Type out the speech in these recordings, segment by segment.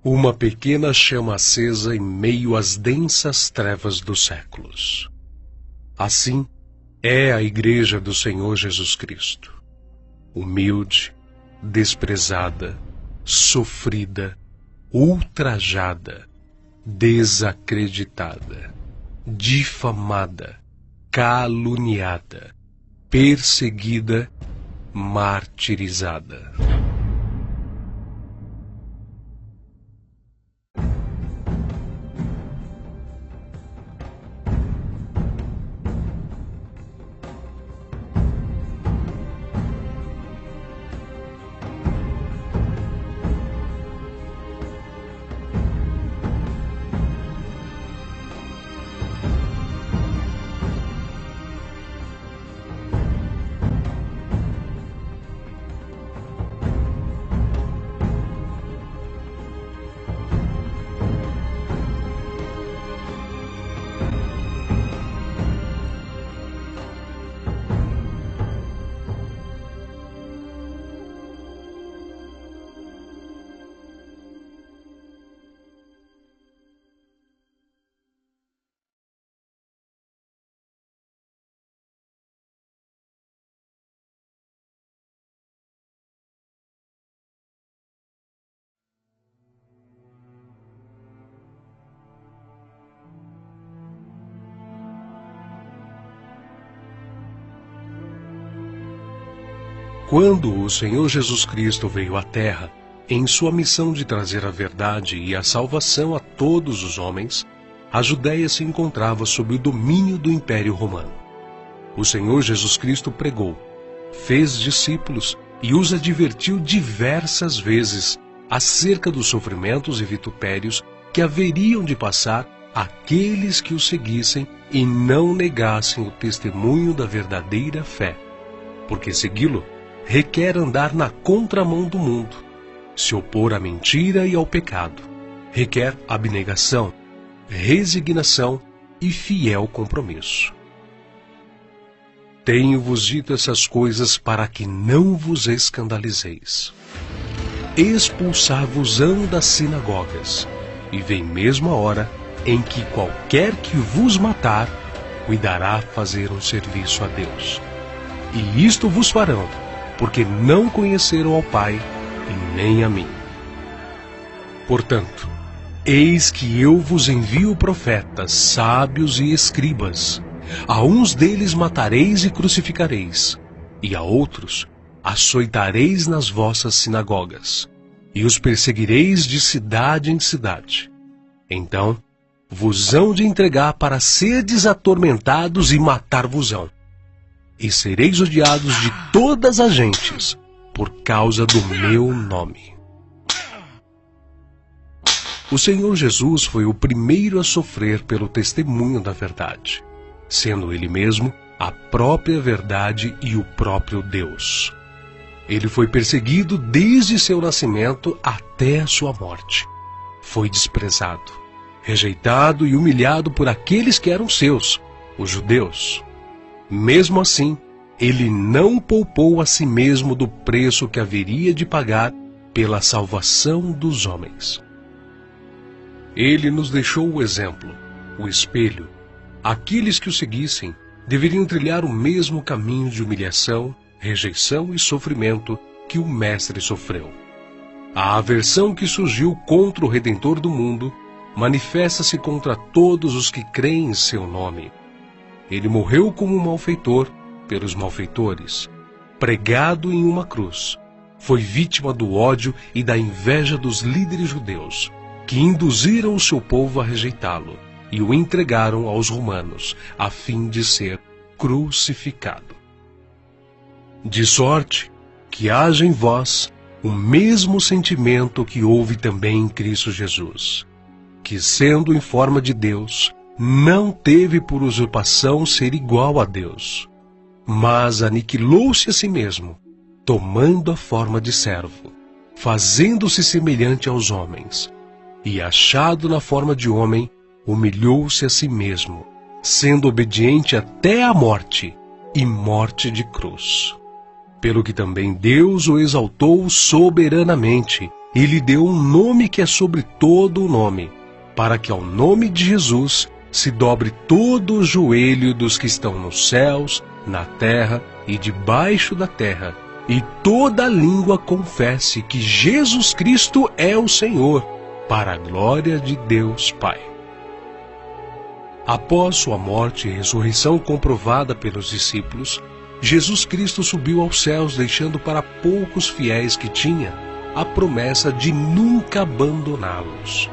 Uma pequena chama acesa em meio às densas trevas dos séculos. Assim é a Igreja do Senhor Jesus Cristo. Humilde, desprezada, sofrida, ultrajada, desacreditada, difamada, caluniada, perseguida, martirizada. Quando o Senhor Jesus Cristo veio à Terra, em sua missão de trazer a verdade e a salvação a todos os homens, a Judéia se encontrava sob o domínio do Império Romano. O Senhor Jesus Cristo pregou, fez discípulos e os advertiu diversas vezes acerca dos sofrimentos e vitupérios que haveriam de passar aqueles que o seguissem e não negassem o testemunho da verdadeira fé, porque segui-lo requer andar na contramão do mundo, se opor à mentira e ao pecado. Requer abnegação, resignação e fiel compromisso. Tenho-vos dito essas coisas para que não vos escandalizeis. Expulsar-vos-ão das sinagogas, e vem mesmo a hora em que qualquer que vos matar, cuidará fazer um serviço a Deus. E isto vos farão, porque não conheceram ao Pai e nem a mim. Portanto, eis que eu vos envio profetas, sábios e escribas. A uns deles matareis e crucificareis, e a outros açoitareis nas vossas sinagogas, e os perseguireis de cidade em cidade. Então vos hão de entregar para serdes atormentados e matar-vos-ão. E sereis odiados de todas as gentes, por causa do meu nome. O Senhor Jesus foi o primeiro a sofrer pelo testemunho da verdade, sendo Ele mesmo a própria verdade e o próprio Deus. Ele foi perseguido desde seu nascimento até a sua morte. Foi desprezado, rejeitado e humilhado por aqueles que eram seus, os judeus. Mesmo assim, ele não poupou a si mesmo do preço que haveria de pagar pela salvação dos homens. Ele nos deixou o exemplo, o espelho. Aqueles que o seguissem deveriam trilhar o mesmo caminho de humilhação, rejeição e sofrimento que o Mestre sofreu. A aversão que surgiu contra o Redentor do mundo manifesta-se contra todos os que creem em seu nome. Ele morreu como um malfeitor pelos malfeitores, pregado em uma cruz. Foi vítima do ódio e da inveja dos líderes judeus, que induziram o seu povo a rejeitá-lo e o entregaram aos romanos, a fim de ser crucificado. De sorte que haja em vós o mesmo sentimento que houve também em Cristo Jesus, que, sendo em forma de Deus, não teve por usurpação ser igual a Deus, mas aniquilou-se a si mesmo, tomando a forma de servo, fazendo-se semelhante aos homens, e achado na forma de homem, humilhou-se a si mesmo, sendo obediente até a morte, e morte de cruz. Pelo que também Deus o exaltou soberanamente, e lhe deu um nome que é sobre todo o nome, para que ao nome de Jesus se dobre todo o joelho dos que estão nos céus, na terra e debaixo da terra, e toda língua confesse que Jesus Cristo é o Senhor, para a glória de Deus Pai. Após sua morte e ressurreição comprovada pelos discípulos, Jesus Cristo subiu aos céus, deixando para poucos fiéis que tinha a promessa de nunca abandoná-los.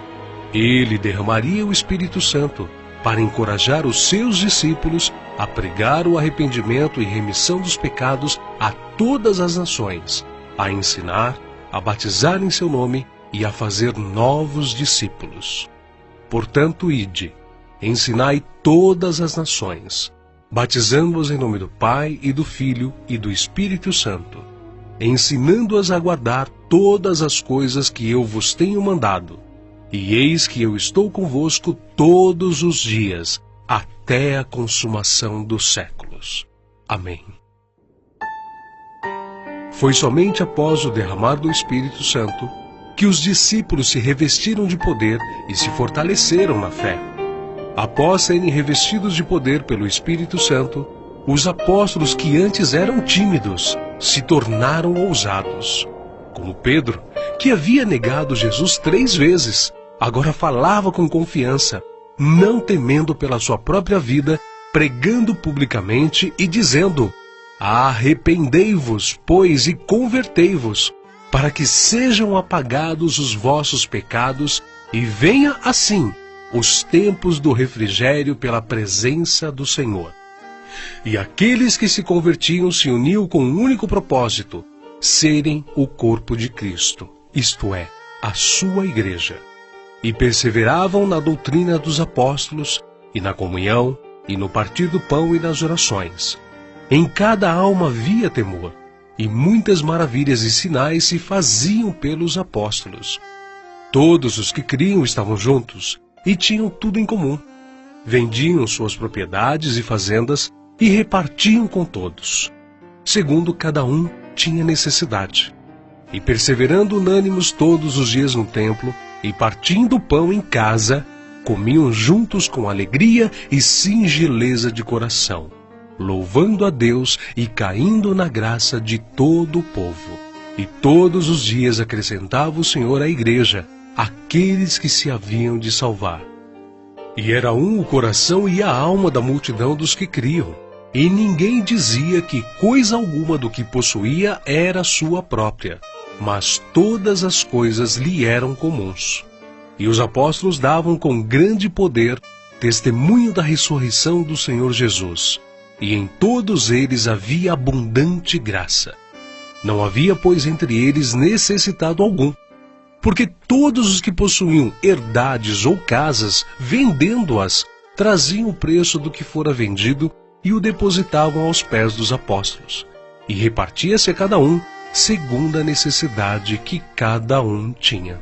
Ele derramaria o Espírito Santo para encorajar os seus discípulos a pregar o arrependimento e remissão dos pecados a todas as nações, a ensinar, a batizar em seu nome e a fazer novos discípulos. Portanto, ide, ensinai todas as nações, batizando-as em nome do Pai e do Filho e do Espírito Santo, ensinando-as a guardar todas as coisas que eu vos tenho mandado. E eis que eu estou convosco todos os dias, até a consumação dos séculos. Amém. Foi somente após o derramar do Espírito Santo que os discípulos se revestiram de poder e se fortaleceram na fé. Após serem revestidos de poder pelo Espírito Santo, os apóstolos que antes eram tímidos se tornaram ousados. Como Pedro, que havia negado Jesus 3 vezes, agora falava com confiança, não temendo pela sua própria vida, pregando publicamente e dizendo: arrependei-vos, pois, e convertei-vos, para que sejam apagados os vossos pecados e venha assim os tempos do refrigério pela presença do Senhor. E aqueles que se convertiam se uniam com um único propósito: serem o corpo de Cristo, isto é, a sua igreja. E perseveravam na doutrina dos apóstolos, e na comunhão, e no partir do pão e nas orações. Em cada alma havia temor, e muitas maravilhas e sinais se faziam pelos apóstolos. Todos os que criam estavam juntos, e tinham tudo em comum. Vendiam suas propriedades e fazendas, e repartiam com todos, segundo cada um tinha necessidade. E perseverando unânimes todos os dias no templo, e partindo o pão em casa, comiam juntos com alegria e singeleza de coração, louvando a Deus e caindo na graça de todo o povo. E todos os dias acrescentava o Senhor à igreja aqueles que se haviam de salvar. E era um o coração e a alma da multidão dos que criam, e ninguém dizia que coisa alguma do que possuía era sua própria, mas todas as coisas lhe eram comuns. E os apóstolos davam com grande poder testemunho da ressurreição do Senhor Jesus, e em todos eles havia abundante graça. Não havia, pois, entre eles necessitado algum, porque todos os que possuíam herdades ou casas, vendendo-as, traziam o preço do que fora vendido e o depositavam aos pés dos apóstolos, e repartia-se a cada um segundo a necessidade que cada um tinha.